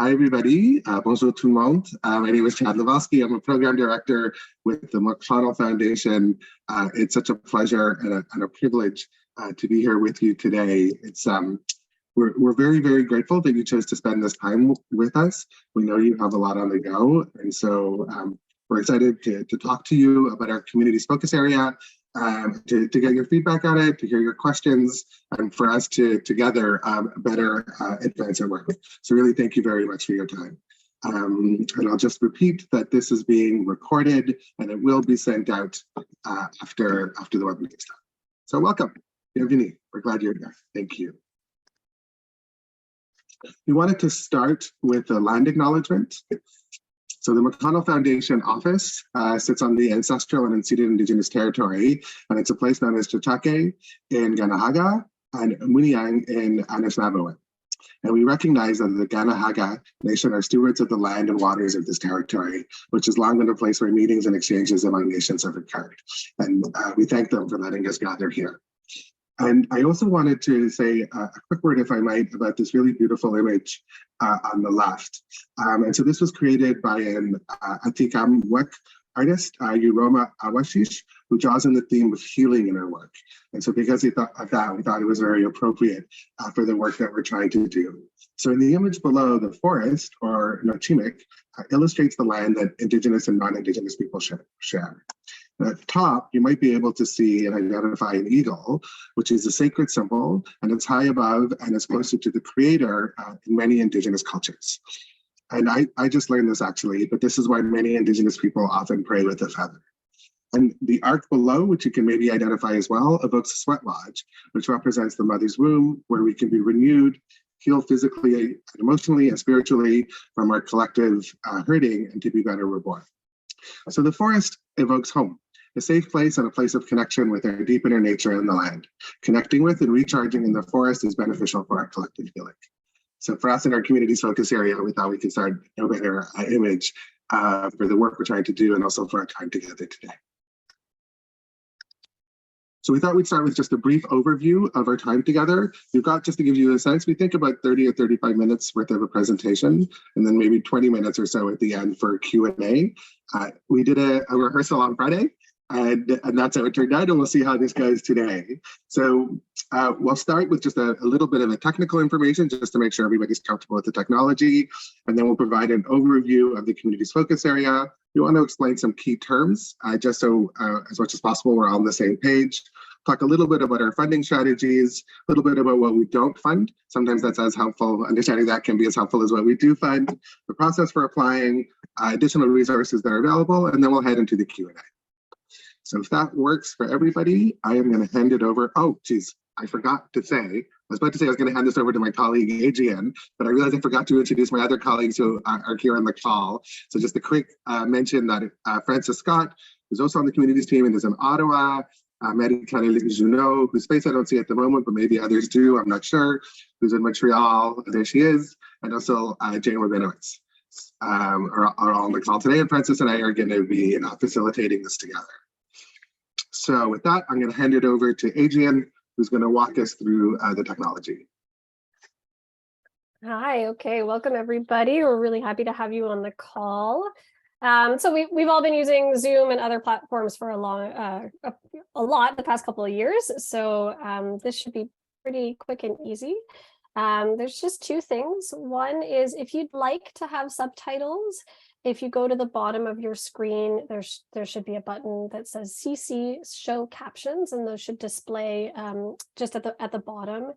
Hi, everybody. Bonjour tout le monde. My name is Chad Lewalski. I'm a program director with the McConnell Foundation. It's such a pleasure and a privilege to be here with you today. We're very, very grateful that you chose to spend this time with us. We know you have a lot on the go, and so we're excited to talk to you about our communities focus area, to get your feedback on it, to hear your questions, and for us to together better advance our work. So really thank you very much for your time. And I'll just repeat that this is being recorded and it will be sent out after the webinar is done. So welcome, bienvenue. We're glad you're here. Thank you. We wanted to start with a land acknowledgement. So the McConnell Foundation office sits on the ancestral and unceded Indigenous territory, and it's a place known as Tshaka in Kanahaga and Muniang in Anishinaabe. And we recognize that the Kanahaga Nation are stewards of the land and waters of this territory, which has long been a place where meetings and exchanges among nations have occurred. And we thank them for letting us gather here. And I also wanted to say a quick word, if I might, about this really beautiful image on the left. And so this was created by an Atikamekw artist, Uroma Awashish, who draws in the theme of healing in her work. And so because he thought of that, we thought it was very appropriate for the work that we're trying to do. So in the image below, the forest, or Nochimik, illustrates the land that Indigenous and non-Indigenous people share. At the top, you might be able to see and identify an eagle, which is a sacred symbol, and it's high above and is closer to the creator in many Indigenous cultures. And I just learned this actually, but this is why many Indigenous people often pray with a feather. And the arc below, which you can maybe identify as well, evokes a sweat lodge, which represents the mother's womb, where we can be renewed, healed physically, and emotionally, and spiritually from our collective hurting, and to be better reborn. So the forest evokes home, a safe place and a place of connection with our deep inner nature and the land. Connecting with and recharging in the forest is beneficial for our collective healing. So for us in our communities focus area, we thought we could start a better image for the work we're trying to do and also for our time together today. So we thought we'd start with just a brief overview of our time together. We've got, just to give you a sense, we think about 30 or 35 minutes worth of a presentation, and then maybe 20 minutes or so at the end for Q&A. We did a rehearsal on Friday, and that's how it turned out, and we'll see how this goes today. So we'll start with just a little bit of a technical information just to make sure everybody's comfortable with the technology, and then we'll provide an overview of the community's focus area. We want to explain some key terms, just so as much as possible we're all on the same page. Talk a little bit about our funding strategies, a little bit about what we don't fund. Sometimes that's as helpful, understanding that can be as helpful as what we do fund, the process for applying, additional resources that are available, and then we'll head into the Q&A. So if that works for everybody, I am going to hand it over. Oh, geez, I forgot to say, I was about to say I was going to hand this over to my colleague, Adrian, but I realized I forgot to introduce my other colleagues who are here on the call. So just a quick mention that Francis Scott, who's also on the communities team and is in Ottawa, Marie-Claire Junot, whose face I don't see at the moment, but maybe others do, I'm not sure, who's in Montreal, there she is, and also Jane Rabinowitz are all on the call today, and Francis and I are going to be facilitating this together. So with that, I'm going to hand it over to Adrian, who's going to walk us through the technology. Hi, okay, welcome everybody. We're really happy to have you on the call. So we've all been using Zoom and other platforms for a lot the past couple of years. So this should be pretty quick and easy. There's just two things. One is if you'd like to have subtitles, if you go to the bottom of your screen, there should be a button that says CC Show Captions, and those should display just at the bottom.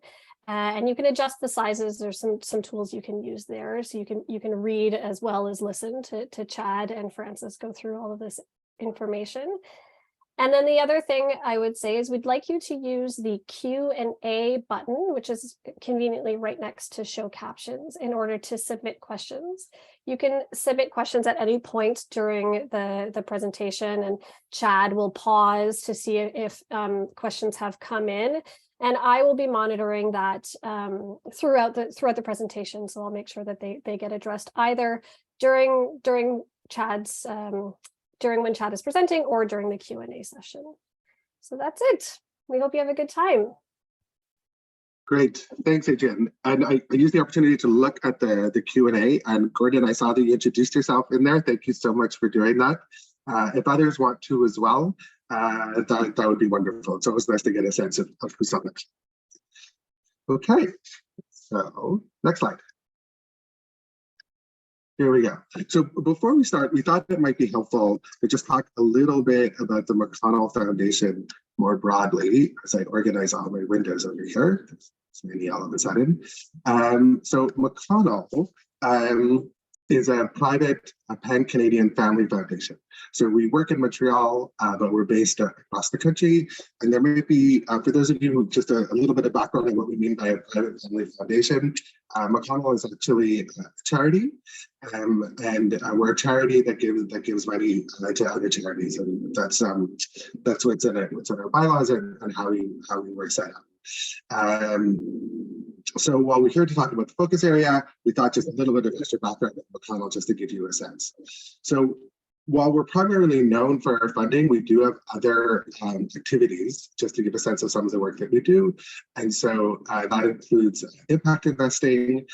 And you can adjust the sizes. There's some tools you can use there, so you can read as well as listen to Chad and Francis go through all of this information. And then the other thing I would say is we'd like you to use the Q&A button, which is conveniently right next to Show Captions, in order to submit questions. You can submit questions at any point during the presentation, and Chad will pause to see if questions have come in. And I will be monitoring that throughout the presentation, so I'll make sure that they get addressed either during Chad's during when Chad is presenting or during the Q&A session. So that's it. We hope you have a good time. Great, thanks, Adrian. And I used the opportunity to look at the Q&A, and Gordon, I saw that you introduced yourself in there. Thank you so much for doing that. If others want to as well, that would be wonderful. It's always nice to get a sense of who saw it. Okay, so next slide. Here we go. So before we start, we thought it might be helpful to just talk a little bit about the McConnell Foundation more broadly as I organize all my windows over here. It's many all of a sudden. So McConnell is a private pan-Canadian family foundation. So we work in Montreal, but we're based across the country. And there may be, for those of you, just a little bit of background on what we mean by a private family foundation. McConnell is actually a charity, and we're a charity that gives money to other charities, and that's what's in our bylaws and how we work set up. So while we're here to talk about the focus area, we thought just a little bit of extra background of McConnell just to give you a sense. So while we're primarily known for our funding, we do have other activities just to give a sense of some of the work that we do. And so that includes impact investing.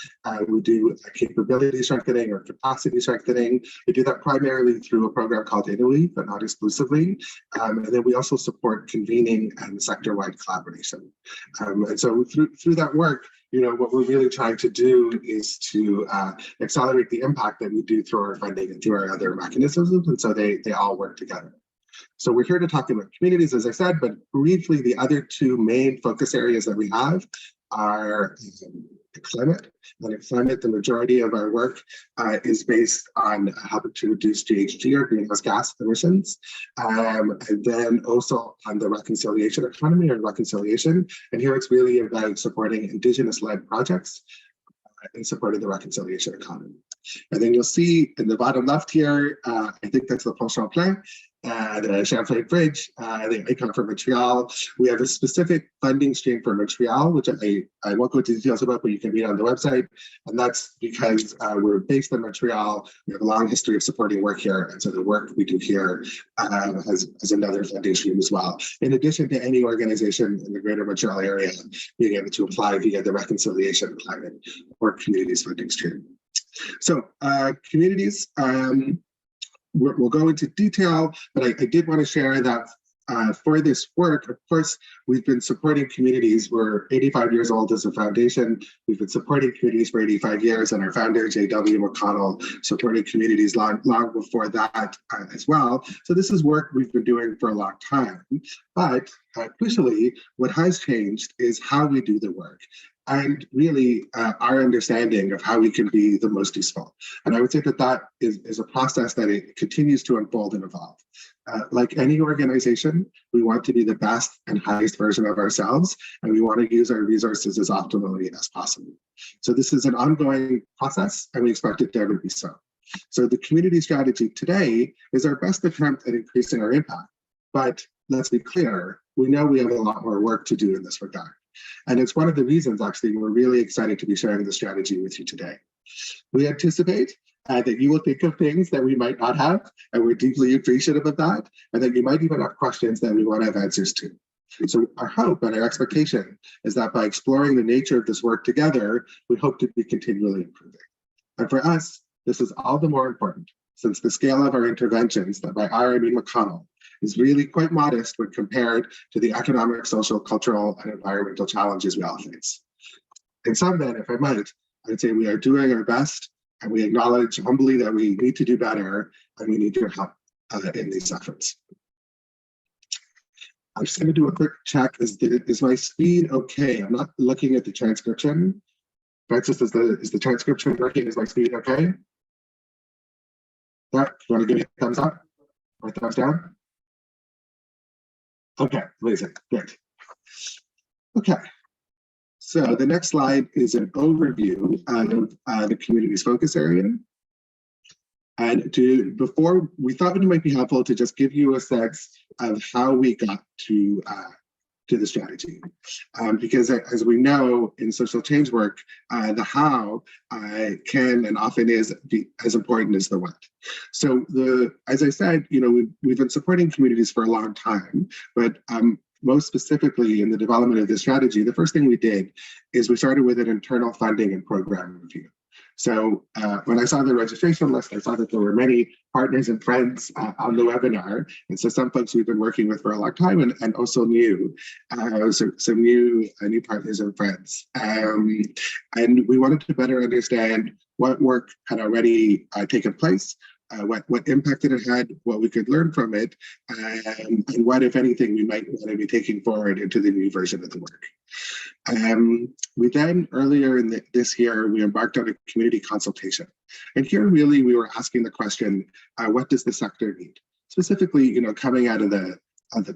We do capability strengthening or capacity strengthening. We do that primarily through a program called Italy, but not exclusively. And then we also support convening and sector-wide collaboration. And so through that work, what we're really trying to do is to accelerate the impact that we do through our funding and through our other mechanisms, and so they all work together. So we're here to talk about communities, as I said, but briefly, the other two main focus areas that we have are climate. And in climate, the majority of our work is based on helping to reduce GHG or greenhouse gas emissions, and then also on the reconciliation economy or reconciliation. And here it's really about supporting Indigenous-led projects in support of the reconciliation economy. And then you'll see in the bottom left here, I think that's the Pont Champlain, the Champlain Bridge, the icon for Montreal. We have a specific funding stream for Montreal, which I won't go into details about, but you can read on the website. And that's because we're based in Montreal. We have a long history of supporting work here. And so the work we do here has another funding stream as well. In addition to any organization in the greater Montreal area being able to apply via the Reconciliation, Climate, or Communities funding stream. So communities, we'll go into detail, but I did want to share that for this work, of course, we've been supporting communities. We're 85 years old as a foundation. We've been supporting communities for 85 years, and our founder, J.W. McConnell, supported communities long before that as well. So this is work we've been doing for a long time. But crucially, what has changed is how we do the work, and really our understanding of how we can be the most useful. And I would say that is a process that it continues to unfold and evolve. Like any organization, we want to be the best and highest version of ourselves, and we want to use our resources as optimally as possible. So this is an ongoing process, and we expect it to ever be so. So the community strategy today is our best attempt at increasing our impact. But let's be clear, we know we have a lot more work to do in this regard. And it's one of the reasons, actually, we're really excited to be sharing the strategy with you today. We anticipate that you will think of things that we might not have, and we're deeply appreciative of that, and that you might even have questions that we want to have answers to. So our hope and our expectation is that by exploring the nature of this work together, we hope to be continually improving. And for us, this is all the more important, since the scale of our interventions, that by our, I mean McConnell, is really quite modest when compared to the economic, social, cultural, and environmental challenges we all face. In sum, then, if I might, I'd say we are doing our best, and we acknowledge humbly that we need to do better, and we need your help in these efforts. I'm just going to do a quick check. Is my speed okay? I'm not looking at the transcription. Francis, is the transcription working? Is my speed okay? Yeah, you want to give me a thumbs up or thumbs down? Okay, amazing, great. Okay, so the next slide is an overview of the community's focus area. And before, we thought it might be helpful to just give you a sense of how we got to the strategy. Because as we know in social change work, the how can and often is as important as the what. So as I said, we've been supporting communities for a long time, but most specifically in the development of this strategy, the first thing we did is we started with an internal funding and program review. So when I saw the registration list, I saw that there were many partners and friends on the webinar. And so some folks we've been working with for a long time and also new, some new partners and friends. And we wanted to better understand what work had already taken place, what impact it had, what we could learn from it, and what, if anything, we might want to be taking forward into the new version of the work. We then, earlier in this year, we embarked on a community consultation. And here, really, we were asking the question, what does the sector need? Specifically, coming out of the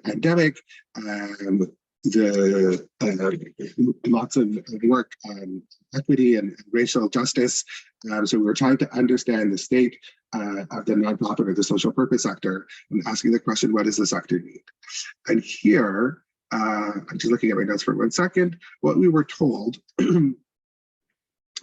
pandemic, lots of work on equity and racial justice. So we were trying to understand the state of the nonprofit or the social purpose sector and asking the question, what does the sector need? And here, I'm just looking at my notes for 1 second. What we were told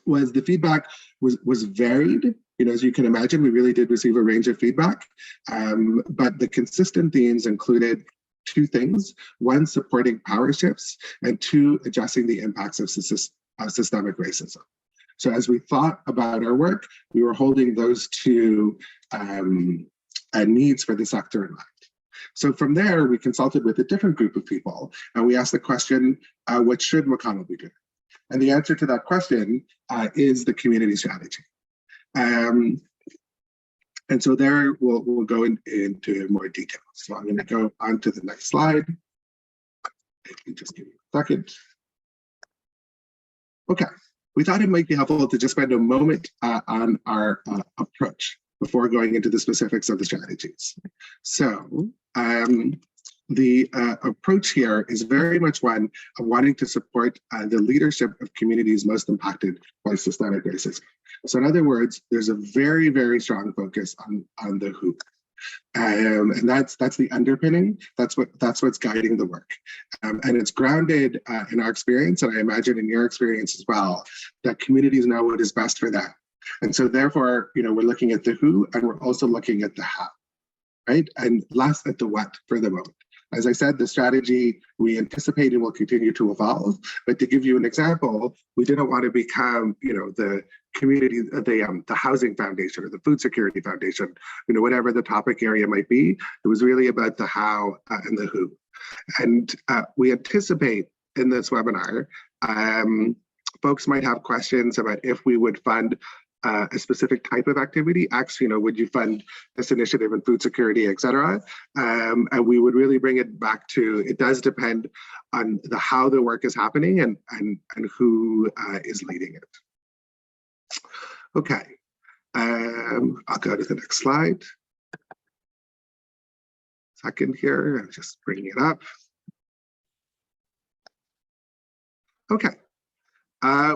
was the feedback was varied. As you can imagine, we really did receive a range of feedback, but the consistent themes included 2 things: 1, supporting power shifts, and 2, addressing the impacts of systemic racism. So as we thought about our work, we were holding those 2 needs for the sector in mind. So from there, we consulted with a different group of people, and we asked the question, what should McConnell be doing? And the answer to that question is the community strategy. And so there, we'll go into more detail. So I'm going to go on to the next slide. If you just give me a second. Okay, we thought it might be helpful to just spend a moment on our approach before going into the specifics of the strategies. So the approach here is very much one of wanting to support the leadership of communities most impacted by systemic racism. So in other words, there's a very, very strong focus on the who. And that's the underpinning. That's what's guiding the work. And it's grounded in our experience, and I imagine in your experience as well, that communities know what is best for them. And so therefore, we're looking at the who, and we're also looking at the how, right? And last at the what for the moment. As I said, the strategy we anticipated will continue to evolve, but to give you an example, we didn't want to become, the community, the housing foundation or the food security foundation, whatever the topic area might be. It was really about the how and the who. And we anticipate in this webinar, folks might have questions about if we would fund a specific type of activity. Would you fund this initiative in food security, et cetera? And we would really bring it back to, it does depend on the how the work is happening and who is leading it. Okay, I'll go to the next slide. Second here, I'm just bringing it up. Okay,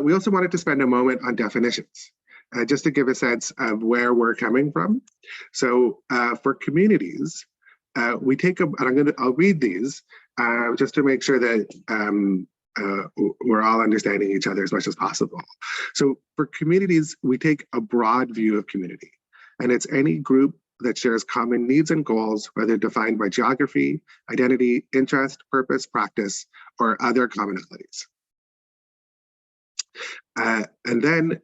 we also wanted to spend a moment on definitions. Just to give a sense of where we're coming from. So for communities, we take I'll read these just to make sure that we're all understanding each other as much as possible. So for communities, we take a broad view of community, and it's any group that shares common needs and goals, whether defined by geography, identity, interest, purpose, practice, or other commonalities. And then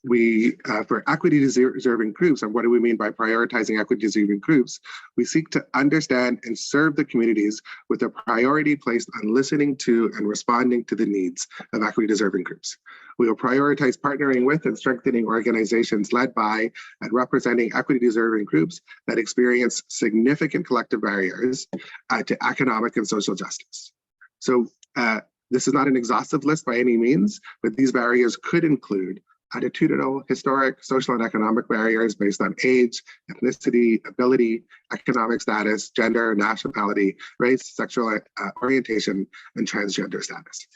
we, for equity deserving groups, and what do we mean by prioritizing equity deserving groups? We seek to understand and serve the communities with a priority placed on listening to and responding to the needs of equity deserving groups. We will prioritize partnering with and strengthening organizations led by and representing equity deserving groups that experience significant collective barriers to economic and social justice. So this is not an exhaustive list by any means, but these barriers could include attitudinal, historic, social, and economic barriers based on age, ethnicity, ability, economic status, gender, nationality, race, sexual orientation, and transgender status.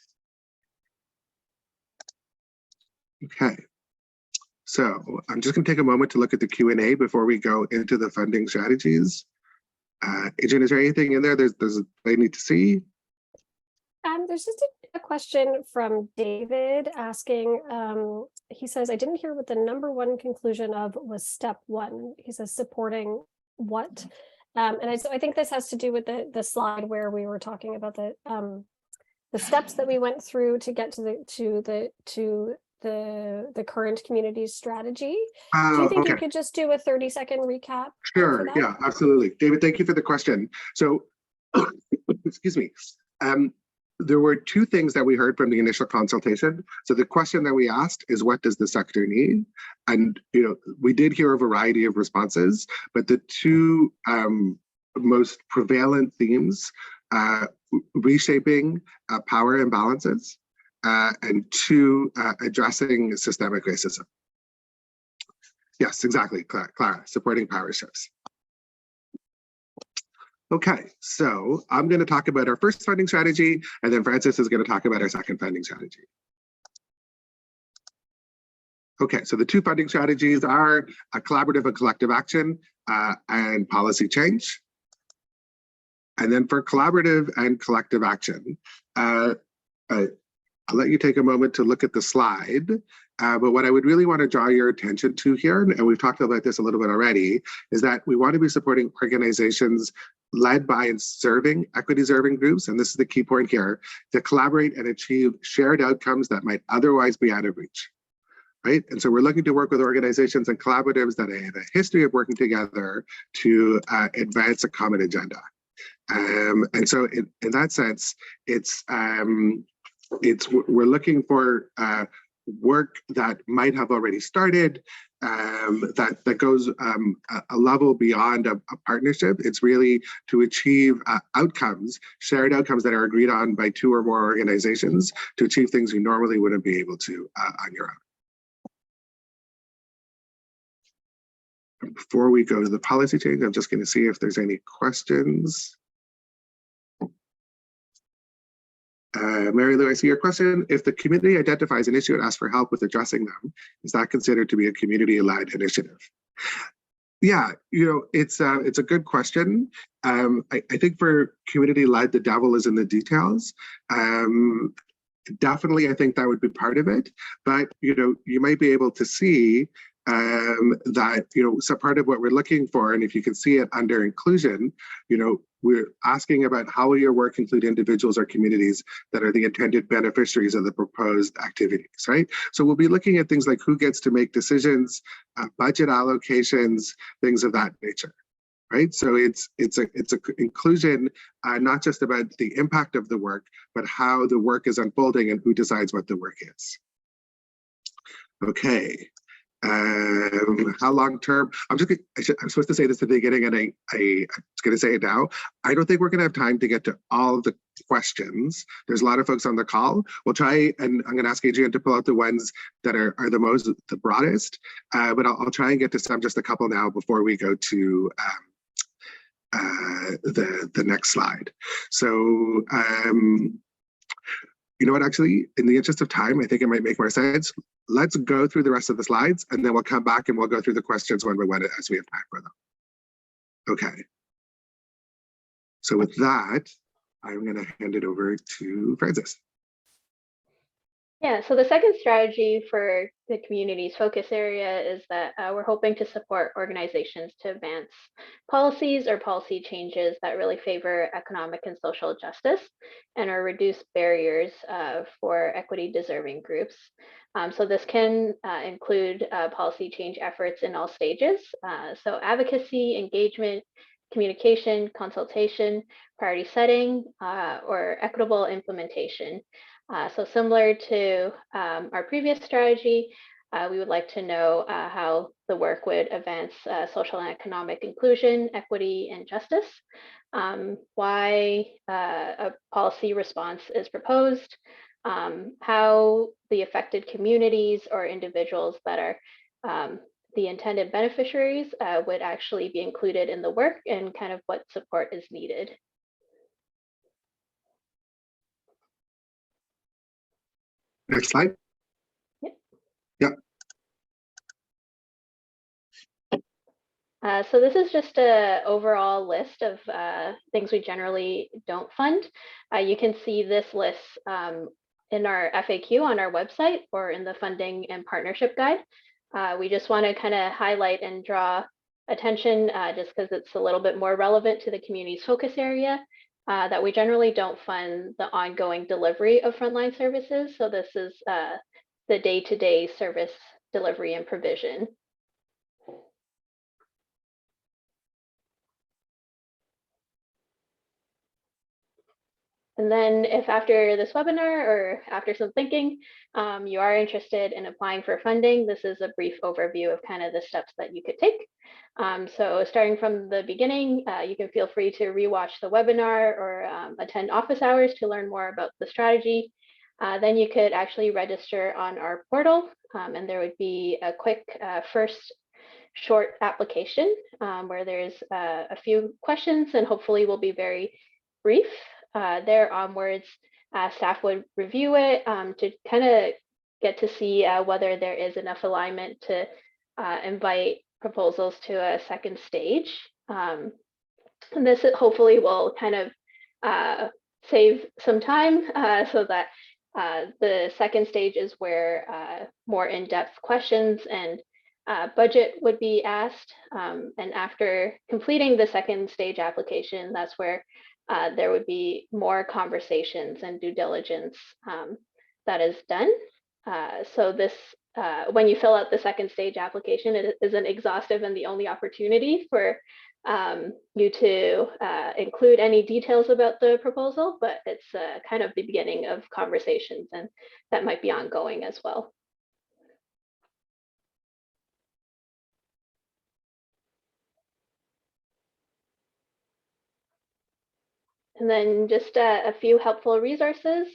Okay, so I'm just going to take a moment to look at the Q&A before we go into the funding strategies. Adrian, is there anything in there they need to see? There's just a question from David asking, he says, I didn't hear what the #1 conclusion of was step 1. He says, supporting what? So I think this has to do with the slide where we were talking about the steps that we went through to get to the current community strategy. Do you think you Okay, could just do a 30-second recap for sure. that? Yeah, absolutely. David, thank you for the question. So, excuse me. There were two things that we heard from the initial consultation. So the question that we asked is, what does the sector need? And, we did hear a variety of responses, but the two most prevalent themes, reshaping power imbalances, and two, addressing systemic racism. Yes, exactly, Clara, supporting power shifts. Okay, so I'm going to talk about our first funding strategy, and then Francis is going to talk about our second funding strategy. Okay, so the two funding strategies are a collaborative and collective action and policy change. And then for collaborative and collective action, I'll let you take a moment to look at the slide. But what I would really want to draw your attention to here, and we've talked about this a little bit already, is that we want to be supporting organizations led by and serving equity-serving groups, and this is the key point here, to collaborate and achieve shared outcomes that might otherwise be out of reach. Right? And so we're looking to work with organizations and collaboratives that have a history of working together to advance a common agenda. And so in that sense, we're looking for work that might have already started, that goes a level beyond a partnership. It's really to achieve outcomes, shared outcomes that are agreed on by two or more organizations to achieve things you normally wouldn't be able to on your own. Before we go to the policy change, I'm just going to see if there's any questions. Mary Lou, I see your question. If the community identifies an issue and asks for help with addressing them, is that considered to be a community-led initiative? Yeah, it's a good question. I think for community-led, the devil is in the details. Definitely, I think that would be part of it. But you might be able to see that so part of what we're looking for, and if you can see it under inclusion, we're asking about how will your work include individuals or communities that are the intended beneficiaries of the proposed activities, right? So we'll be looking at things like who gets to make decisions, budget allocations, things of that nature, right? So it's a inclusion, not just about the impact of the work, but how the work is unfolding and who decides what the work is. Okay. How long term? I'm supposed to say this at the beginning, and I'm going to say it now. I don't think we're going to have time to get to all of the questions. There's a lot of folks on the call. We'll try, and I'm going to ask Adrian to pull out the ones that are the broadest. But I'll try and get to some, just a couple now before we go to the next slide. So. You know what, actually, in the interest of time, I think it might make more sense. Let's go through the rest of the slides, and then we'll come back and we'll go through the questions one by one as we have time for them. Okay. So with that, I'm going to hand it over to Francis. Yeah, so the second strategy for the community's focus area is that we're hoping to support organizations to advance policies or policy changes that really favor economic and social justice and or reduce barriers for equity deserving groups. So this can include policy change efforts in all stages. So advocacy, engagement, communication, consultation, priority setting, or equitable implementation. So similar to our previous strategy, we would like to know how the work would advance social and economic inclusion, equity, and justice, why a policy response is proposed, how the affected communities or individuals that are the intended beneficiaries would actually be included in the work, and kind of what support is needed. Next slide. Yep. So this is just an overall list of things we generally don't fund. You can see this list in our FAQ on our website or in the funding and partnership guide. We just want to kind of highlight and draw attention just because it's a little bit more relevant to the community's focus area, that we generally don't fund the ongoing delivery of frontline services. So this is the day-to-day service delivery and provision. And then if after this webinar or after some thinking, you are interested in applying for funding, this is a brief overview of kind of the steps that you could take. So starting from the beginning, you can feel free to rewatch the webinar or attend office hours to learn more about the strategy. Then you could actually register on our portal, and there would be a quick first short application where there's a few questions and hopefully will be very brief. There onwards, staff would review it to kind of get to see whether there is enough alignment to invite proposals to a second stage. And this hopefully will kind of save some time so that the second stage is where more in-depth questions and budget would be asked. And after completing the second stage application, that's where there would be more conversations and due diligence that is done. So this, when you fill out the second stage application, it isn't exhaustive and the only opportunity for you to include any details about the proposal, but it's kind of the beginning of conversations, and that might be ongoing as well. And then just a few helpful resources.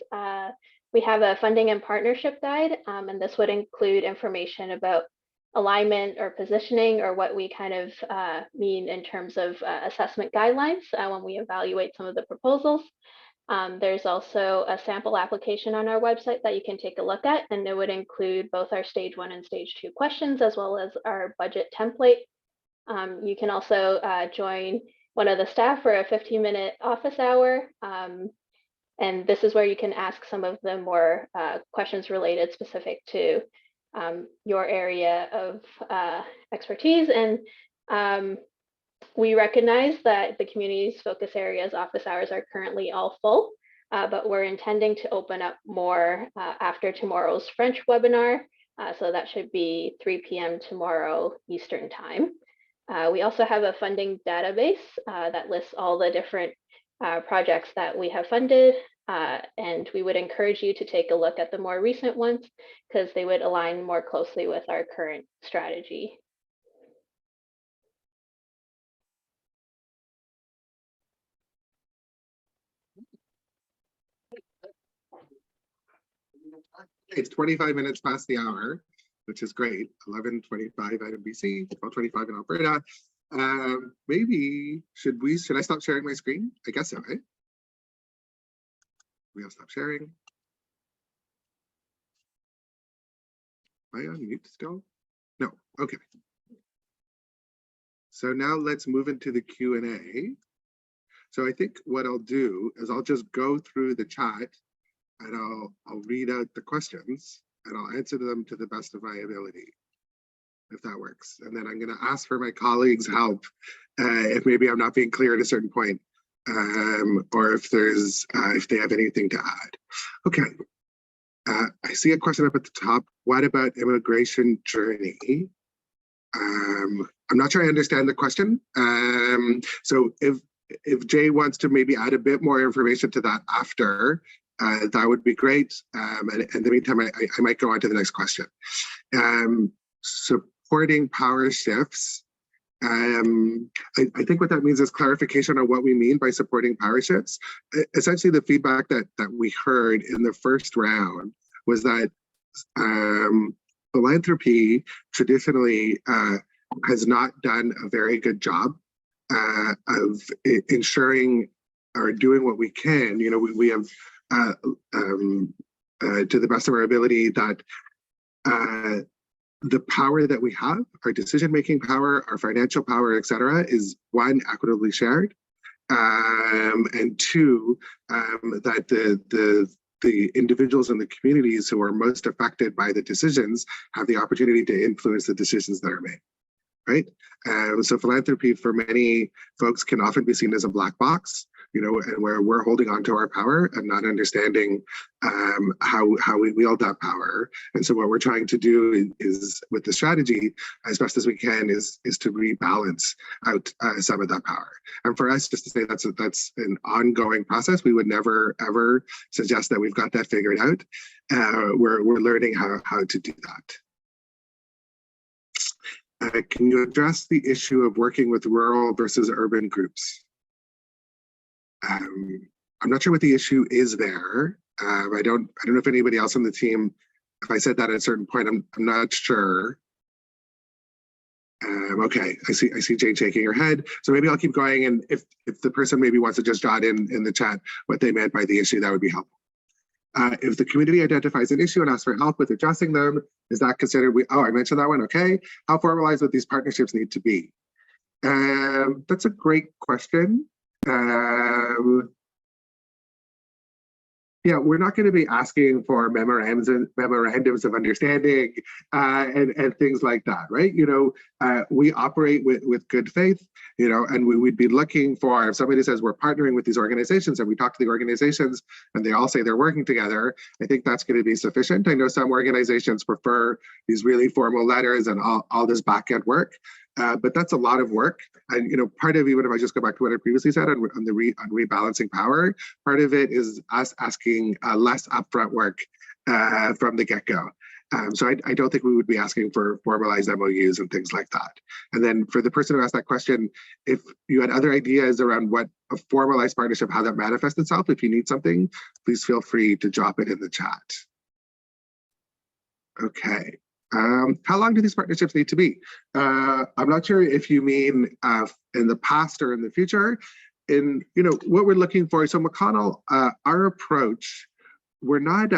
We have a funding and partnership guide, and this would include information about alignment or positioning, or what we kind of mean in terms of assessment guidelines when we evaluate some of the proposals. There's also a sample application on our website that you can take a look at, and it would include both our stage 1 and stage 2 questions, as well as our budget template. You can also join one of the staff for a 15-minute office hour. And this is where you can ask some of the more questions related specific to your area of expertise. And we recognize that the community's focus areas office hours are currently all full, but we're intending to open up more after tomorrow's French webinar. So that should be 3 p.m. tomorrow Eastern time. We also have a funding database that lists all the different projects that we have funded, and we would encourage you to take a look at the more recent ones because they would align more closely with our current strategy. It's 25 minutes past the hour, which is great. 11:25 out in BC, 12:25 in Alberta. Maybe should I stop sharing my screen? I guess so, right? We'll stop sharing. Am I on mute still? No. Okay. So now let's move into the Q&A. So I think what I'll do is I'll just go through the chat and I'll read out the questions and I'll answer them to the best of my ability, if that works. And then I'm going to ask for my colleagues' help if maybe I'm not being clear at a certain point, or if they have anything to add. Okay. I see a question up at the top. What about immigration journey? I'm not sure I understand the question. So if Jay wants to maybe add a bit more information to that after, that would be great. And in the meantime, I might go on to the next question. Supporting power shifts. I think what that means is clarification on what we mean by supporting power shifts. Essentially, the feedback that we heard in the first round was that philanthropy traditionally has not done a very good job of ensuring or doing what we can. You know, we have to the best of our ability that the power that we have, our decision-making power, our financial power, et cetera, is one, equitably shared, and two, that the individuals in the communities who are most affected by the decisions have the opportunity to influence the decisions that are made. right? So philanthropy for many folks can often be seen as a black box, you know, and where we're holding on to our power and not understanding how we wield that power. And so what we're trying to do is with the strategy, as best as we can, is to rebalance out some of that power. And for us, just to say that's an ongoing process. We would never ever suggest that we've got that figured out. We're learning how to do that. Can you address the issue of working with rural versus urban groups? I'm not sure what the issue is there. I don't know if anybody else on the team, if I said that at a certain point, I'm not sure. Okay, I see Jane shaking her head. So maybe I'll keep going, and if the person maybe wants to just jot in the chat what they meant by the issue, that would be helpful. If the community identifies an issue and asks for help with addressing them, is that considered, oh, I mentioned that one, okay. How formalized would these partnerships need to be? That's a great question. Yeah, we're not going to be asking for memorandums of understanding and things like that, right? You know, we operate with good faith, you know, and we'd be looking for, if somebody says we're partnering with these organizations and we talk to the organizations and they all say they're working together, I think that's going to be sufficient. I know some organizations prefer these really formal letters and all this back-end work. But that's a lot of work. And, you know, part of even if I just go back to what I previously said on rebalancing power, part of it is us asking less upfront work from the get-go. So I don't think we would be asking for formalized MOUs and things like that. And then for the person who asked that question, if you had other ideas around what a formalized partnership, how that manifests itself, if you need something, please feel free to drop it in the chat. Okay. How long do these partnerships need to be? I'm not sure if you mean in the past or in the future. In, you know, what we're looking for. So McConnell, our approach, we're not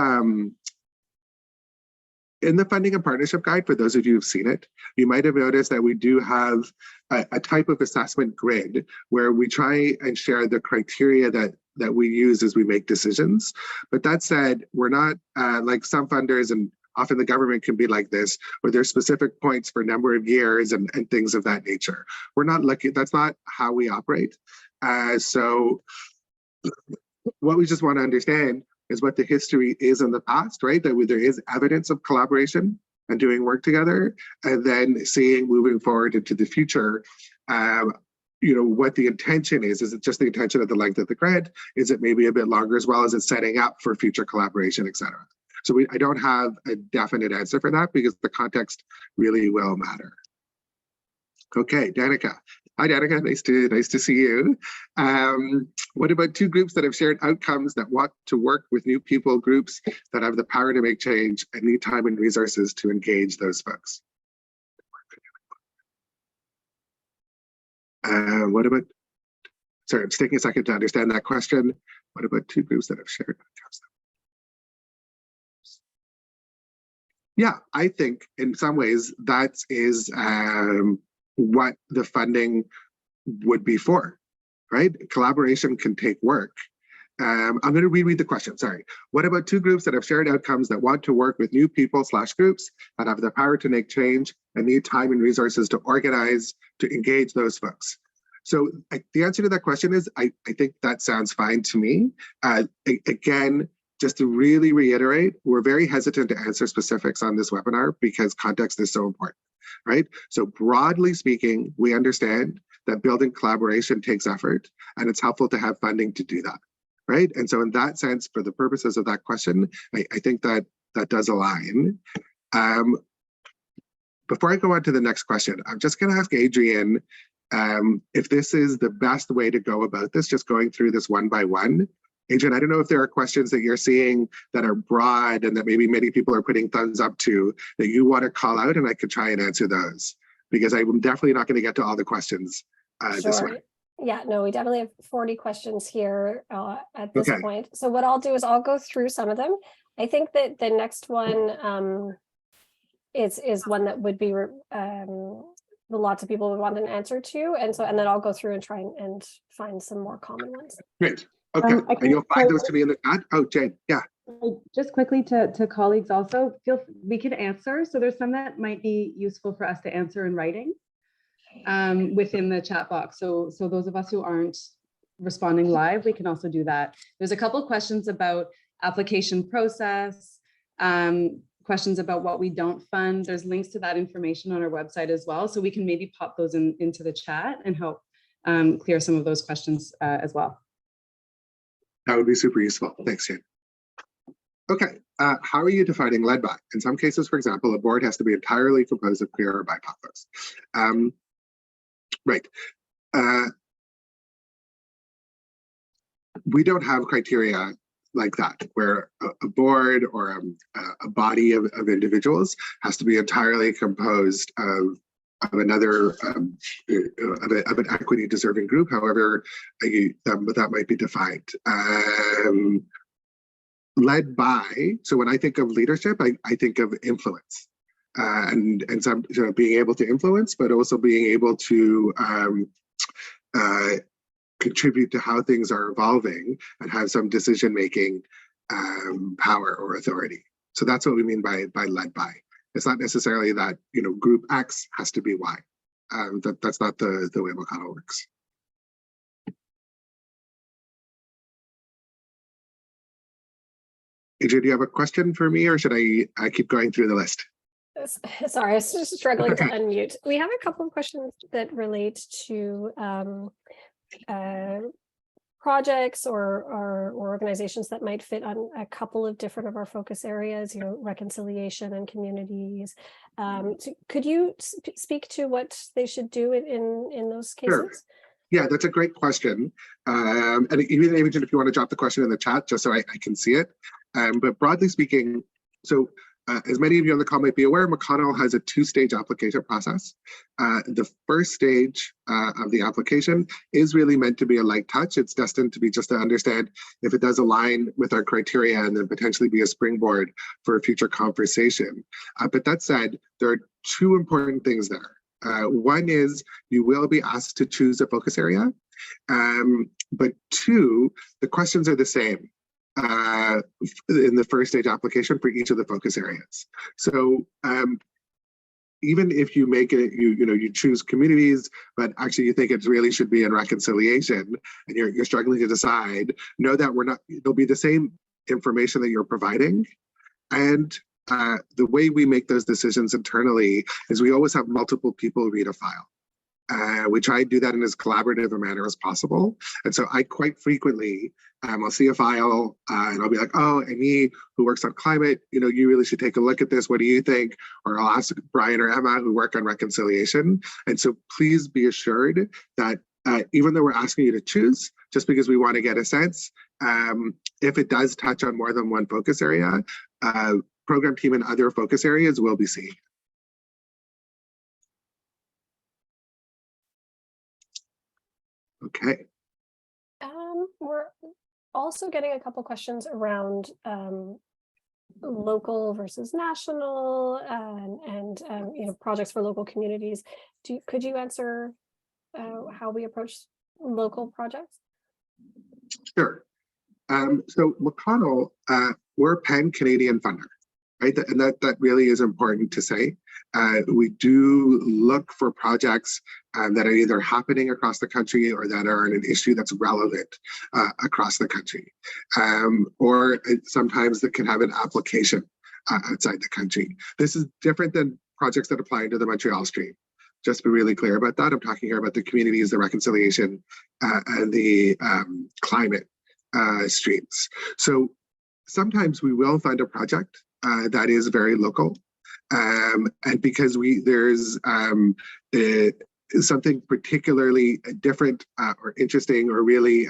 in the funding and partnership guide. For those of you who've seen it, you might have noticed that we do have a type of assessment grid where we try and share the criteria that we use as we make decisions. But that said, we're not like some funders, and often the government can be like this, where there's specific points for a number of years and things of that nature. We're not looking, that's not how we operate. So what we just want to understand is what the history is in the past, right? That there is evidence of collaboration and doing work together, and then seeing moving forward into the future, you know, what the intention is. Is it just the intention of the length of the grid? Is it maybe a bit longer as well? As it's setting up for future collaboration, et cetera? So I don't have a definite answer for that because the context really will matter. Okay, Danica. Hi, Danica. Nice to see you. What about two groups that have shared outcomes that want to work with new people, groups that have the power to make change and need time and resources to engage those folks? What about, sorry, I'm just taking a second to understand that question. What about two groups that have shared outcomes? Yeah, I think in some ways that is what the funding would be for, right? Collaboration can take work. I'm going to reread the question, sorry. What about two groups that have shared outcomes that want to work with new people / groups that have the power to make change and need time and resources to organize, to engage those folks? So the answer to that question is, I think that sounds fine to me. Again, just to really reiterate, we're very hesitant to answer specifics on this webinar because context is so important, right? So broadly speaking, we understand that building collaboration takes effort and it's helpful to have funding to do that, right? And so in that sense, for the purposes of that question, I think that does align. Before I go on to the next question, I'm just gonna ask Adrienne if this is the best way to go about this, just going through this one by one. Adrienne, I don't know if there are questions that you're seeing that are broad and that maybe many people are putting thumbs up to that you want to call out, and I could try and answer those because I'm definitely not going to get to all the questions this way. Yeah, no, we definitely have 40 questions here at this point. So what I'll do is I'll go through some of them. I think that the next one is one that would be lots of people would want an answer to, and then I'll go through and try and find some more common ones. Great. Okay, and you'll find those to me in the chat. Oh, Jane, yeah. Just quickly to colleagues also, we can answer. So there's some that might be useful for us to answer in writing. within the chat box. So those of us who aren't responding live, we can also do that. There's a couple of questions about application process, questions about what we don't fund. There's links to that information on our website as well. So we can maybe pop those into the chat and help clear some of those questions as well. That would be super useful. Thanks, Jane. Okay, how are you defining led by? In some cases, for example, a board has to be entirely composed of queer or BIPOC folks. Right. We don't have criteria like that, where a board or a body of individuals has to be entirely composed of another of an equity deserving group, however that might be defined. Led by, so when I think of leadership, I think of influence, and some being able to influence, but also being able to contribute to how things are evolving and have some decision-making power or authority. So that's what we mean by led by. It's not necessarily that group X has to be Y. That's not the way McConnell works. AJ, do you have a question for me, or should I keep going through the list? Sorry, I was just struggling to unmute. We have a couple of questions that relate to projects or organizations that might fit on a couple of different of our focus areas, reconciliation and communities. So could you speak to what they should do in those cases? Sure. Yeah, that's a great question. And even if you want to drop the question in the chat, just so I can see it. But broadly speaking, so as many of you on the call might be aware, McConnell has a two-stage application process. The first stage of the application is really meant to be a light touch. It's destined to be just to understand if it does align with our criteria and then potentially be a springboard for a future conversation. But that said, there are two important things there. One is you will be asked to choose a focus area, but two, the questions are the same in the first stage application for each of the focus areas. So even if you make it, you choose communities, but actually you think it really should be in reconciliation, and you're struggling to decide, know that there'll be the same information that you're providing. And the way we make those decisions internally is we always have multiple people read a file. We try to do that in as collaborative a manner as possible. And so I quite frequently, I'll see a file and I'll be like, oh, Amy, who works on climate, you really should take a look at this. What do you think? Or I'll ask Brian or Emma, who work on reconciliation. And so please be assured that even though we're asking you to choose, just because we want to get a sense, if it does touch on more than one focus area, program team and other focus areas will be seen. Okay. We're also getting a couple questions around local versus national and projects for local communities. Could you answer how we approach local projects? Sure. So McConnell, we're a pan-Canadian funder, right? And that really is important to say. We do look for projects that are either happening across the country or that are an issue that's relevant across the country. Or sometimes that can have an application outside the country. This is different than projects that apply into the Montreal Stream. Just to be really clear about that, I'm talking here about the communities, the reconciliation, and the climate streams. So sometimes we will find a project that is very local, and because there's something particularly different or interesting, or really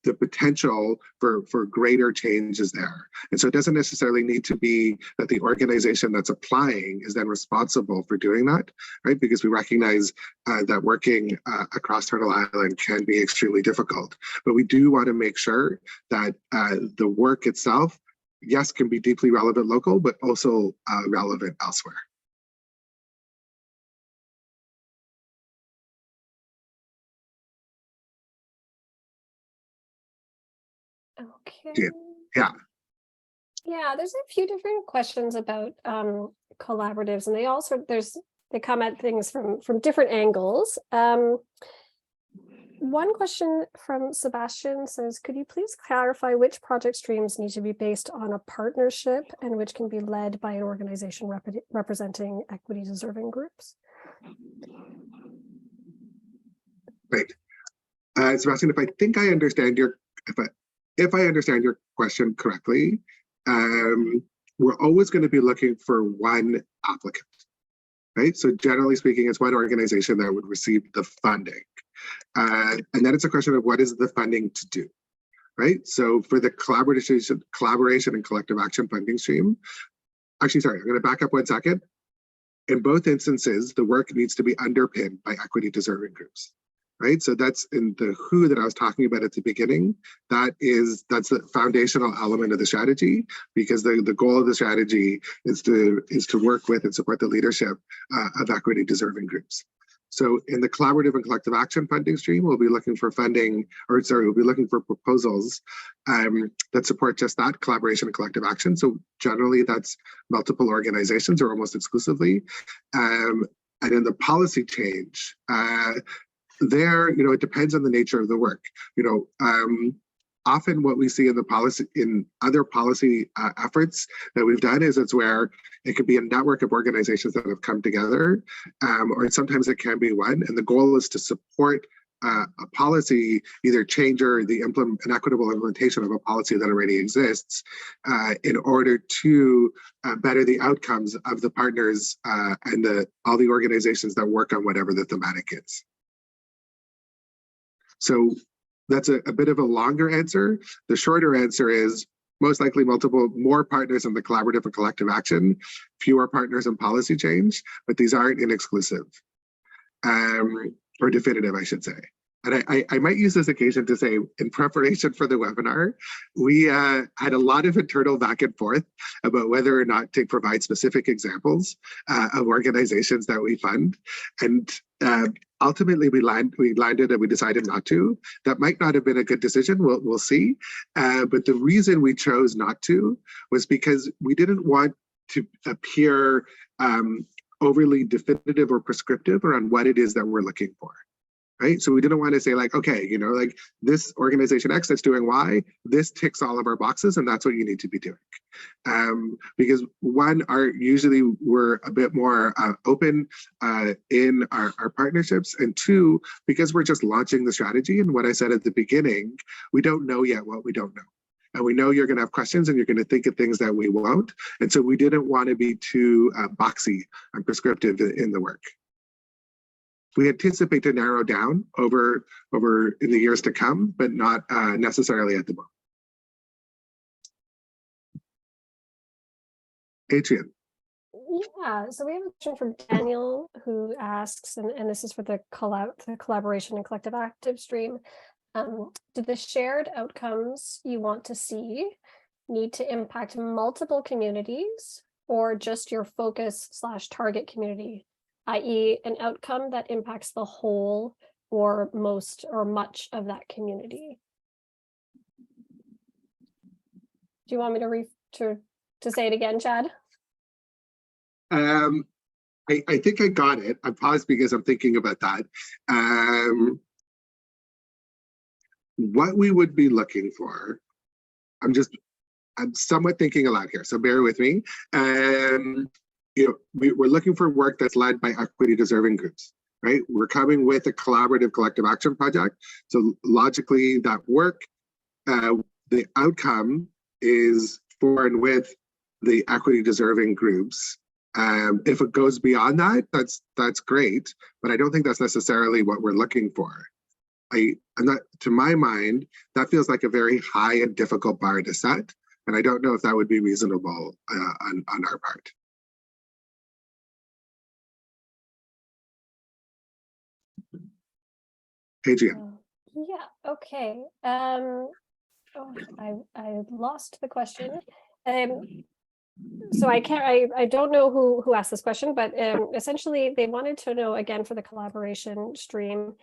the potential for greater change is there. And so it doesn't necessarily need to be that the organization that's applying is then responsible for doing that, right? Because we recognize that working across Turtle Island can be extremely difficult. But we do want to make sure that the work itself, yes, can be deeply relevant local, but also relevant elsewhere. Okay. Yeah. Yeah, there's a few different questions about collaboratives, and they also there's they come at things from different angles. One question from Sebastian says, could you please clarify which project streams need to be based on a partnership and which can be led by an organization representing equity deserving groups? Great. Sebastian, if I understand your question correctly, we're always going to be looking for one applicant, right? So generally speaking, it's one organization that would receive the funding. And then it's a question of what is the funding to do, right? So for the collaboration and collective action funding stream, actually, sorry, I'm going to back up 1 second. In both instances, the work needs to be underpinned by equity deserving groups, right? So that's in the who that I was talking about at the beginning. That's the foundational element of the strategy, because the goal of the strategy is to work with and support the leadership of equity deserving groups. So in the collaborative and collective action funding stream, we'll be looking for we'll be looking for proposals that support just that, collaboration and collective action. So generally that's multiple organizations or almost exclusively. And in the policy change, there, it depends on the nature of the work. Often what we see in other policy efforts that we've done is it's where it could be a network of organizations that have come together, or sometimes it can be one. And the goal is to support a policy, either change or an equitable implementation of a policy that already exists, in order to better the outcomes of the partners and all the organizations that work on whatever the thematic is. So that's a bit of a longer answer. The shorter answer is most likely more partners in the collaborative and collective action, fewer partners in policy change, but these aren't inexclusive or definitive, I should say. And I might use this occasion to say, in preparation for the webinar, we had a lot of internal back and forth about whether or not to provide specific examples of organizations that we fund. And ultimately, we landed and we decided not to. That might not have been a good decision. We'll see. But the reason we chose not to was because we didn't want to appear overly definitive or prescriptive around what it is that we're looking for. Right. So we didn't want to say like, okay, like this organization X that's doing Y, this ticks all of our boxes and that's what you need to be doing. Because one, usually we're a bit more open in our partnerships, and two, because we're just launching the strategy. And what I said at the beginning, we don't know yet what we don't know. And we know you're going to have questions and you're going to think of things that we won't. And so we didn't want to be too boxy and prescriptive in the work. We anticipate to narrow down over in the years to come, but not necessarily at the moment. Adrian. Yeah, so we have a question from Daniel who asks, and this is for the collaboration and collective active stream. Do the shared outcomes you want to see need to impact multiple communities or just your focus/target community? i.e. an outcome that impacts the whole or most or much of that community. Do you want me to say it again, Chad? I think I got it. I paused because I'm thinking about that. What we would be looking for, I'm somewhat thinking aloud here, so bear with me. We're looking for work that's led by equity deserving groups, right? We're coming with a collaborative collective action project. So logically that work, the outcome is for and with the equity deserving groups. If it goes beyond that, that's great, but I don't think that's necessarily what we're looking for. To my mind, that feels like a very high and difficult bar to set. And I don't know if that would be reasonable on our part. Adrian. Yeah, okay. I lost the question. So I don't know who asked this question, but essentially they wanted to know, again, for the collaboration stream,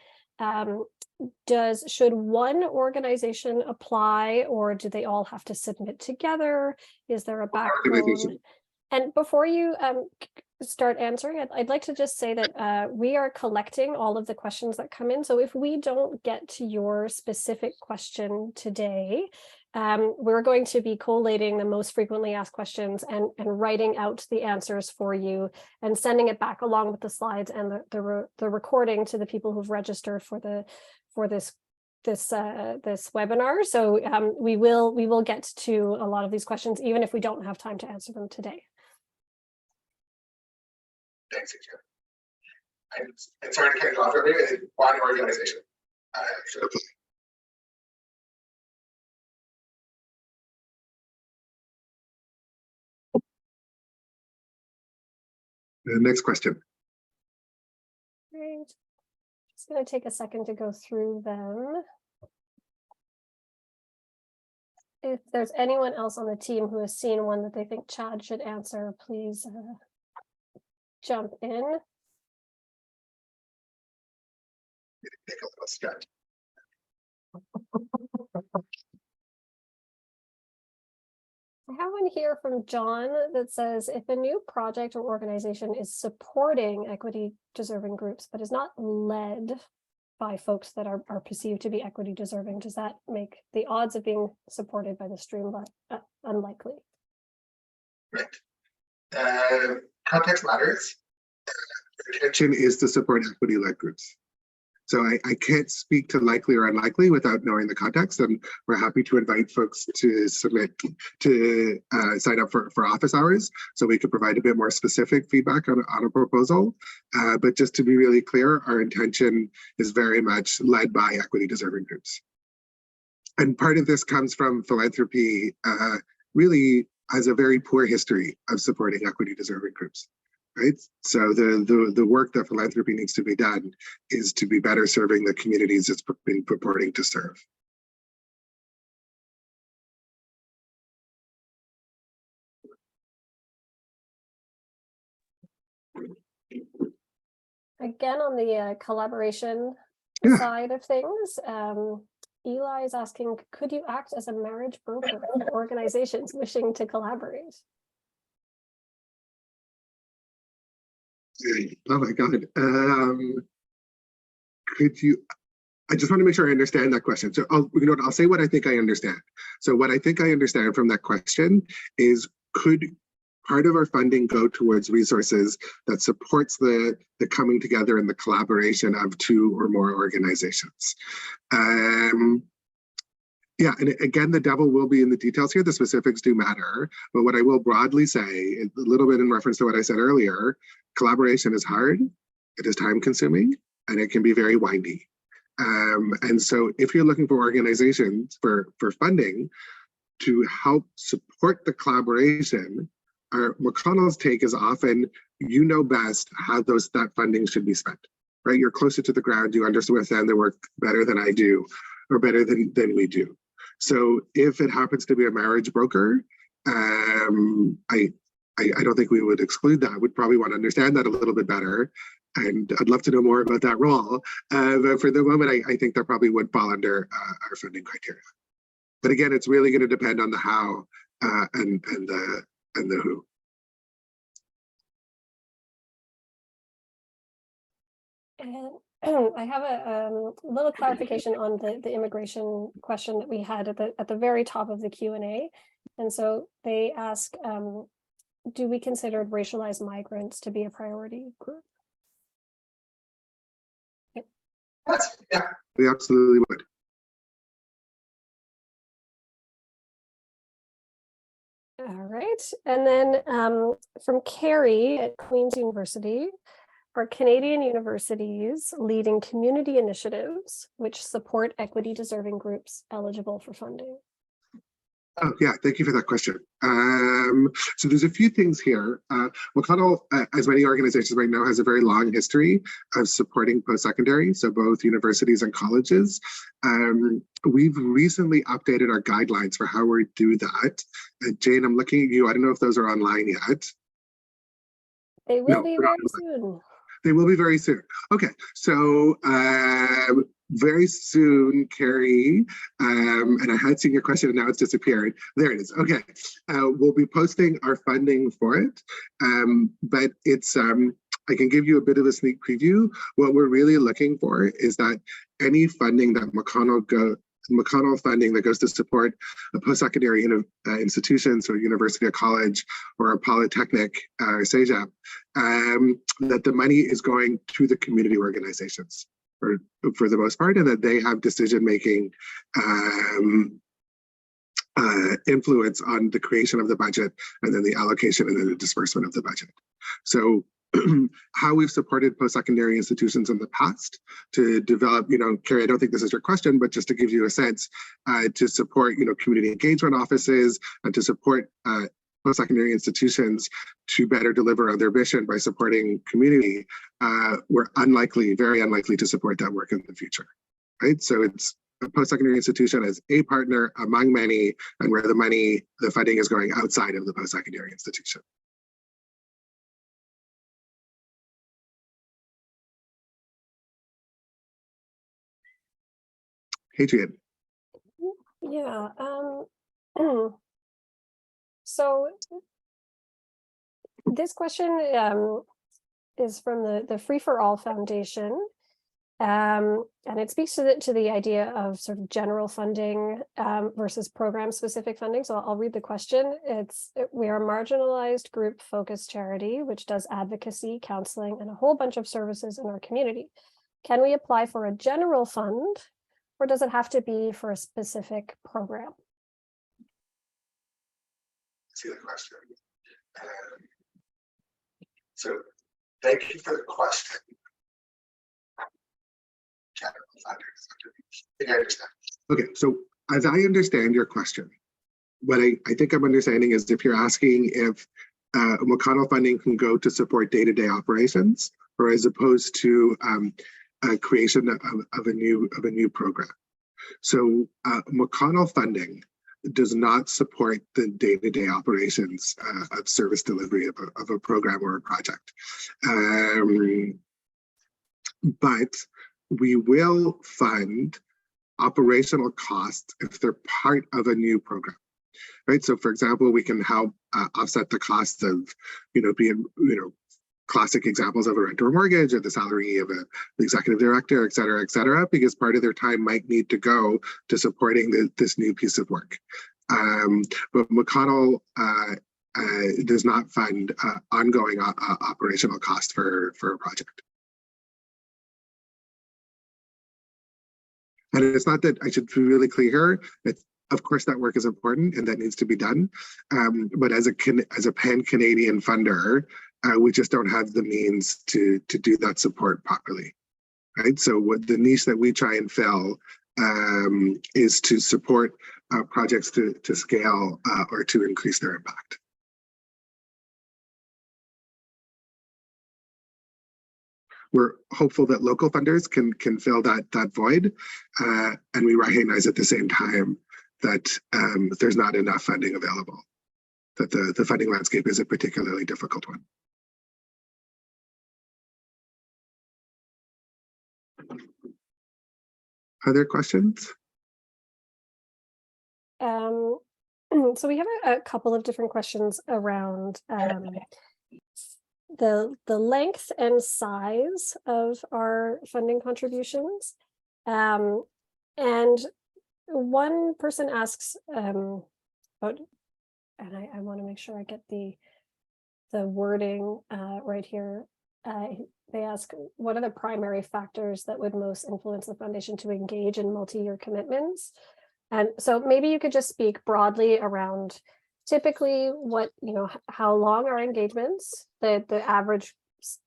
should one organization apply or do they all have to submit together? Is there a backbone? And before you start answering, I'd like to just say that we are collecting all of the questions that come in. So if we don't get to your specific question today, we're going to be collating the most frequently asked questions and writing out the answers for you and sending it back along with the slides and the recording to the people who've registered for this webinar. So we will get to a lot of these questions, even if we don't have time to answer them today. Thanks, Adrian. And sorry to cut you off earlier. One organization. Should apply. The next question. Great. Just going to take a second to go through them. If there's anyone else on the team who has seen one that they think Chad should answer, please jump in. Take a little stretch. I have one here from John that says, if a new project or organization is supporting equity deserving groups, but is not led by folks that are perceived to be equity deserving, does that make the odds of being supported by the stream unlikely? Right. Context matters. The intention is to support equity-led groups. So I can't speak to likely or unlikely without knowing the context, and we're happy to invite folks to submit to sign up for office hours so we could provide a bit more specific feedback on a proposal. But just to be really clear, our intention is very much led by equity deserving groups. And part of this comes from philanthropy really has a very poor history of supporting equity deserving groups. Right. So the work that philanthropy needs to be done is to be better serving the communities it's been purporting to serve. Again, on the collaboration side of things, Eli is asking, could you act as a marriage broker for organizations wishing to collaborate? Oh my God. Could you, I just want to make sure I understand that question. So I'll say what I think I understand. So what I think I understand from that question is, could part of our funding go towards resources that supports the coming together and the collaboration of two or more organizations? Yeah, and again, the devil will be in the details here. The specifics do matter. But what I will broadly say, a little bit in reference to what I said earlier, collaboration is hard, it is time consuming, and it can be very windy. And so if you're looking for organizations for funding to help support the collaboration, McConnell's take is often, you know best how that funding should be spent, right? You're closer to the ground, you understand the work better than I do, or better than we do. So if it happens to be a marriage broker, I don't think we would exclude that. We'd probably want to understand that a little bit better. And I'd love to know more about that role. But for the moment, I think that probably would fall under our funding criteria. But again, it's really going to depend on the how and the who. And I have a little clarification on the immigration question that we had at the very top of the Q&A. And so they ask, do we consider racialized migrants to be a priority group? Yeah, we absolutely would. All right. And then from Carrie at Queen's University, are Canadian universities leading community initiatives which support equity deserving groups eligible for funding? Oh, yeah, thank you for that question. So there's a few things here. McConnell, as many organizations right now, has a very long history of supporting post-secondary, so both universities and colleges. We've recently updated our guidelines for how we do that. Jane, I'm looking at you. I don't know if those are online yet. They will be very soon. They will be very soon. Okay, so very soon, Carrie, and I had seen your question and now it's disappeared. There it is. Okay, we'll be posting our funding for it, but it's I can give you a bit of a sneak preview. What we're really looking for is that any funding that McConnell funding that goes to support a post-secondary institutions or university or college or a polytechnic or CEGEP, that the money is going to the community organizations for the most part, and that they have decision-making influence on the creation of the budget and then the allocation and then the disbursement of the budget. So how we've supported post-secondary institutions in the past to develop, Carrie, I don't think this is your question, but just to give you a sense, to support, community engagement offices and to support post-secondary institutions to better deliver on their mission by supporting community, we're very unlikely to support that work in the future, right? So it's a post-secondary institution as a partner among many, and where the funding is going outside of the post-secondary institution. Hadrian. Yeah. So this question is from the Free for All Foundation, and it speaks to the idea of sort of general funding versus program-specific funding. So I'll read the question. We are a marginalized group-focused charity which does advocacy, counseling, and a whole bunch of services in our community. Can we apply for a general fund, or does it have to be for a specific program? See the question. So thank you for the question. General funders. I think I understand. Okay, so as I understand your question, what I think I'm understanding is if you're asking if McConnell funding can go to support day-to-day operations, or as opposed to creation of a new program. So McConnell funding does not support the day-to-day operations of service delivery of a program or a project. But we will fund operational costs if they're part of a new program, right? So for example, we can help offset the costs of, being, classic examples of a rent or mortgage or the salary of the executive director, et cetera, because part of their time might need to go to supporting this new piece of work. But McConnell does not fund ongoing operational costs for a project. And it's not that I should be really clear here. Of course, that work is important and that needs to be done. But as a pan-Canadian funder, we just don't have the means to do that support properly, right? So what the niche that we try and fill is to support projects to scale or to increase their impact. We're hopeful that local funders can fill that void, and we recognize at the same time that there's not enough funding available, that the funding landscape is a particularly difficult one. Other questions? So we have a couple of different questions around the length and size of our funding contributions. And one person asks about, and I want to make sure I get the wording right here. They ask, what are the primary factors that would most influence the foundation to engage in multi-year commitments? And so maybe you could just speak broadly around typically what, how long are engagements, the average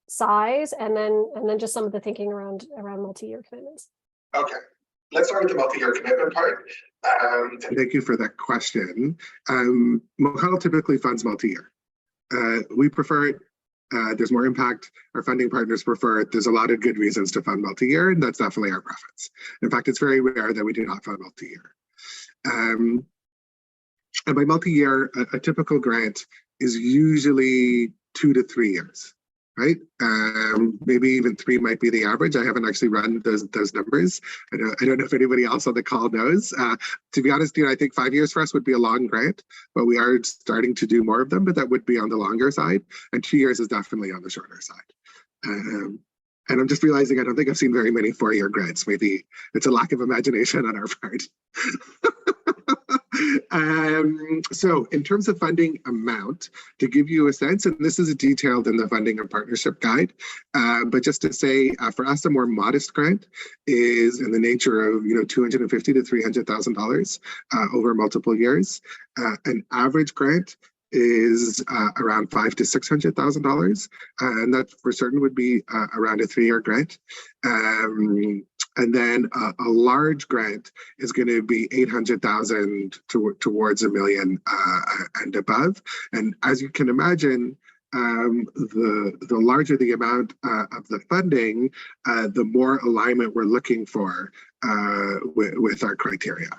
size, and then just some of the thinking around multi-year commitments. Okay, let's start with the multi-year commitment part. Thank you for that question. McConnell typically funds multi-year. We prefer it. There's more impact. Our funding partners prefer it. There's a lot of good reasons to fund multi-year, and that's definitely our preference. In fact, it's very rare that we do not fund multi-year. And by multi-year, a typical grant is usually 2 to 3 years, right? Maybe even 3 might be the average. I haven't actually run those numbers. I don't know if anybody else on the call knows. To be honest, I think 5 years for us would be a long grant, but we are starting to do more of them, but that would be on the longer side. And 2 years is definitely on the shorter side. And I'm just realizing I don't think I've seen very many 4-year grants. Maybe it's a lack of imagination on our part. So in terms of funding amount, to give you a sense, and this is detailed in the funding and partnership guide, but just to say, for us, a more modest grant is in the nature of $250,000 to $300,000 over multiple years. An average grant is around $500,000 to $600,000, and that for certain would be around a 3-year grant. And then a large grant is going to be $800,000 towards $1 million and above. And as you can imagine, the larger the amount of the funding, the more alignment we're looking for with our criteria.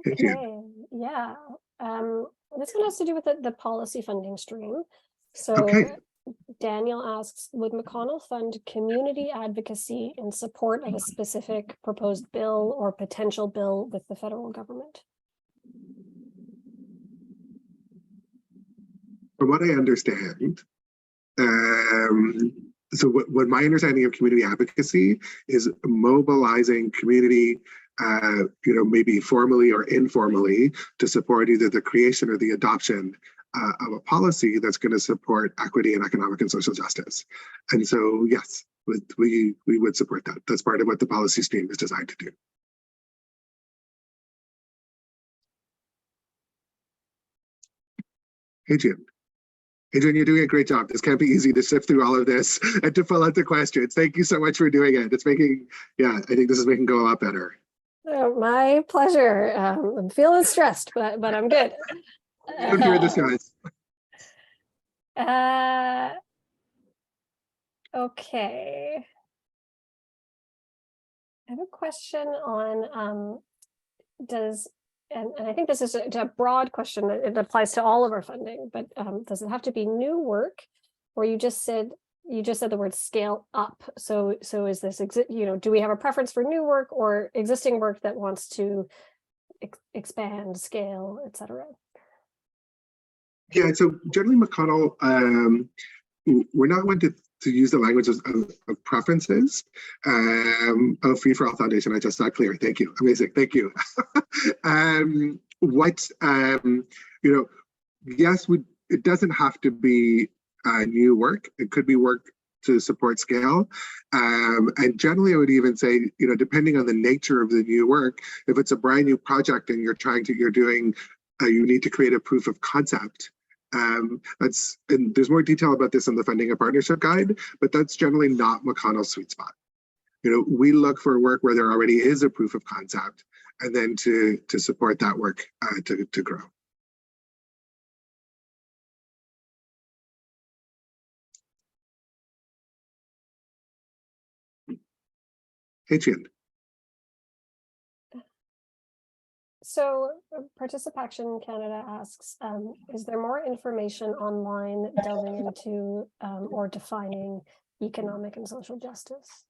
Okay, yeah. This one has to do with the policy funding stream. So Okay. Daniel asks, would McConnell fund community advocacy in support of a specific proposed bill or potential bill with the federal government? From what I understand, so what my understanding of community advocacy is mobilizing community, maybe formally or informally, to support either the creation or the adoption of a policy that's going to support equity and economic and social justice. And so, yes, we would support that. That's part of what the policy stream is designed to do. Adrian. Adrian, you're doing a great job. This can't be easy to sift through all of this and to fill out the questions. Thank you so much for doing it. It's making, I think this is making go a lot better. My pleasure. I'm feeling stressed, but I'm good. Don't hear the stress. Okay. I have a question on and I think this is a broad question. It applies to all of our funding, but does it have to be new work, or you just said the word scale up? So is this do we have a preference for new work or existing work that wants to expand, scale, etc.? Yeah, so generally McConnell, we're not one to use the language of preferences. Free for All Foundation, I just saw clear. Thank you. Amazing. Thank you. Yes, it doesn't have to be new work. It could be work to support scale. And generally, I would even say, depending on the nature of the new work, if it's a brand new project and you need to create a proof of concept. And there's more detail about this in the funding and partnership guide, but that's generally not McConnell's sweet spot. We look for work where there already is a proof of concept, and then to support that work to grow. Adrian. So Participation Canada asks, is there more information online delving into or defining economic and social justice?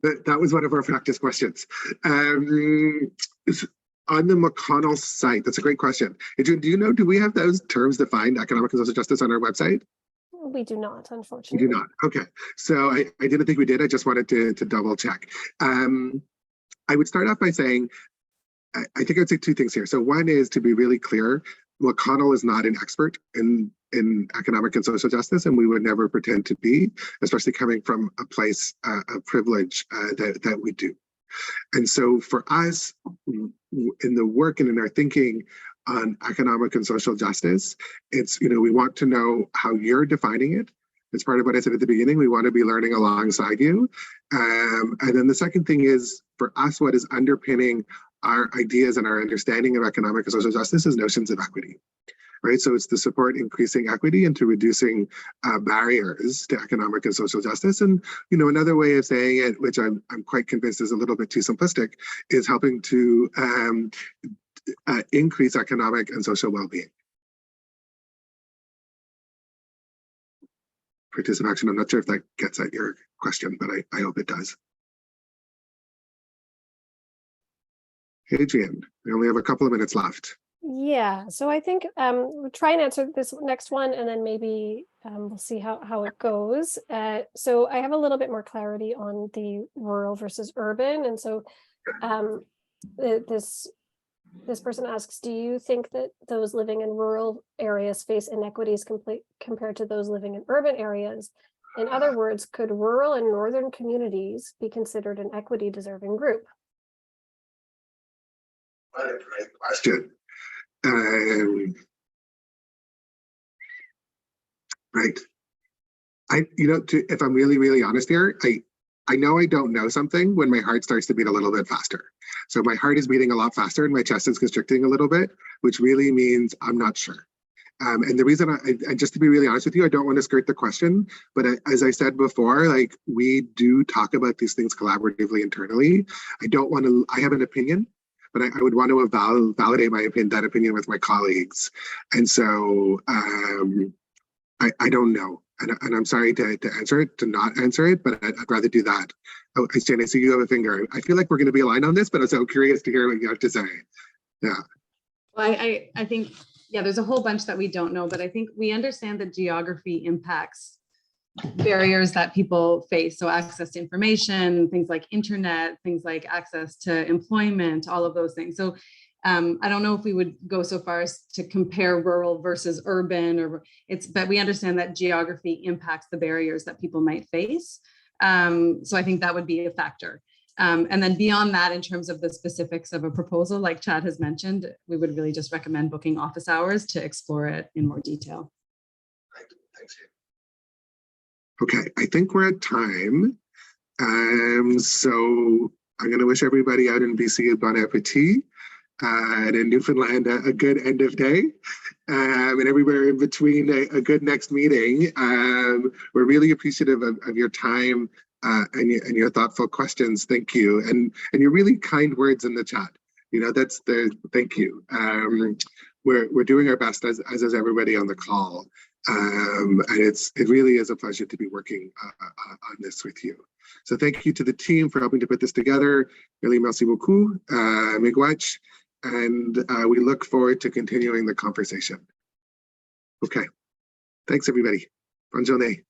That was one of our practice questions. On the McConnell site, that's a great question. Adrian, do we have those terms defined, economic and social justice, on our website? We do not, unfortunately. We do not. Okay. So I didn't think we did. I just wanted to double check. I would start off by saying, I think I'd say 2 things here. So one is to be really clear, McConnell is not an expert in economic and social justice, and we would never pretend to be, especially coming from a place of privilege that we do. And so for us, in the work and in our thinking on economic and social justice, it's, we want to know how you're defining it. It's part of what I said at the beginning. We want to be learning alongside you. And then the second thing is, for us, what is underpinning our ideas and our understanding of economic and social justice is notions of equity. right? So it's to support increasing equity and to reducing barriers to economic and social justice. And, you know, another way of saying it, which I'm quite convinced is a little bit too simplistic, is helping to increase economic and social well-being. Participant action, I'm not sure if that gets at your question, but I hope it does. Adrian, we only have a couple of minutes left. Yeah, so I think we'll try and answer this next one, and then maybe we'll see how it goes. So I have a little bit more clarity on the rural versus urban, and so this person asks, do you think that those living in rural areas face inequities compared to those living in urban areas? In other words, could rural and northern communities be considered an equity deserving group? What a great question. Right. If I'm really honest here, I know I don't know something when my heart starts to beat a little bit faster. So my heart is beating a lot faster and my chest is constricting a little bit, which really means I'm not sure. And the reason I just to be really honest with you, I don't want to skirt the question, but as I said before, like we do talk about these things collaboratively internally. I have an opinion, but I would want to validate that opinion with my colleagues. And so I don't know. And I'm sorry to not answer it, but I'd rather do that. Oh, Jane, I see you have a finger. I feel like we're going to be aligned on this, but I'm so curious to hear what you have to say. Yeah. Well, I think, yeah, there's a whole bunch that we don't know, but I think we understand that geography impacts barriers that people face. So access to information, things like internet, things like access to employment, all of those things. So I don't know if we would go so far as to compare rural versus urban, but we understand that geography impacts the barriers that people might face. So I think that would be a factor. And then beyond that, in terms of the specifics of a proposal, like Chad has mentioned, we would really just recommend booking office hours to explore it in more detail. Right. Thanks. Okay, I think we're at time. So I'm going to wish everybody out in BC a bon appetit. And in Newfoundland, a good end of day, and everywhere in between, a good next meeting. We're really appreciative of your time and your thoughtful questions. Thank you, and your really kind words in the chat. You know, thank you. We're doing our best as is everybody on the call, and it really is a pleasure to be working on this with you. So thank you to the team for helping to put this together. Really, merci beaucoup, miigwech. And we look forward to continuing the conversation. Okay. Thanks, everybody. Bonne journée.